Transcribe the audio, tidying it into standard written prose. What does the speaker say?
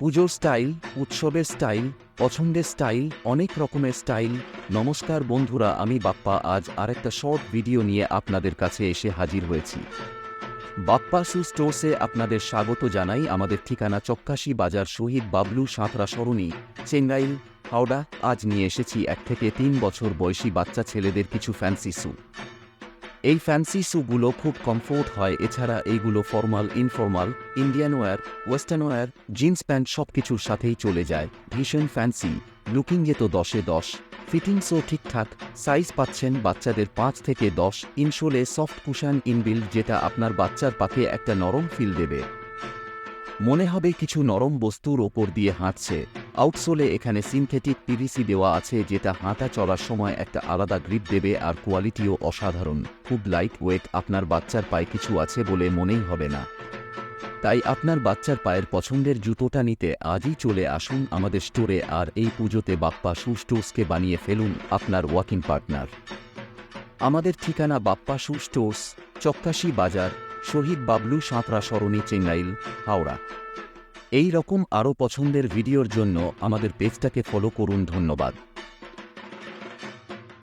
পুজোর স্টাইল, উৎসবের স্টাইল, পছন্দের স্টাইল, অনেক রকমের স্টাইল। নমস্কার বন্ধুরা, আমি বাপ্পা আজ আরেকটা শর্ট ভিডিও নিয়ে আপনাদের কাছে এসে হাজির হয়েছি। বাপ্পা শু স্টোর্সে আপনাদের স্বাগত জানাই। আমাদের ঠিকানা চক্কাশি বাজার, শহীদ বাবলু সাঁতরা সরণি, চেঙ্গাইল, হাওড়া। আজ নিয়ে এসেছি 1 থেকে 3 বছর বয়সী বাচ্চা ছেলেদের কিছু ফ্যান্সি শু। এই ফ্যান্সি শুগুলো খুব কমফোর্ট হয়। এছাড়া এইগুলো formal, informal, Indian wear, western wear, jeans pant সবকিছুর সাথেই চলে যায়। ভীষণ ফ্যান্সি লুকিং, যেত 10-এ 10। ফিটিংসও ঠিকঠাক। সাইজ পাচ্ছেন বাচ্চাদের 5 থেকে 10। ইনসোলে সফট কুশন ইনবিল্ড, যেটা আপনার বাচ্চার পাকে একটা নরম ফিল দেবে। মনে হবে কিছু নরম বস্তুর ওপর দিয়ে হাঁটছে। আউটসোলে এখানে সিনথেটিক পিভিসি দেওয়া আছে, যেটা হাঁটা চলার সময় একটা আলাদা গ্রিপ দেবে। আর কোয়ালিটিও অসাধারণ, খুব লাইট ওয়েট। আপনার বাচ্চার পায়ে কিছু আছে বলে মনেই হবে না। তাই আপনার বাচ্চার পায়ের পছন্দের জুতোটা নিতে আজই চলে আসুন আমাদের স্টোরে। আর এই পুজোতে বাপ্পা শু স্টোর্সকে বানিয়ে ফেলুন আপনার ওয়াকিং পার্টনার। আমাদের ঠিকানা বাপ্পা শু স্টোর্স, চক্কাশি বাজার, শহীদ বাবলু সাঁতরা সরণি, চেঙ্গাইল, হাওড়া। এই রকম আরও পছন্দের ভিডিওর জন্য আমাদের পেজটাকে ফলো করুন। ধন্যবাদ।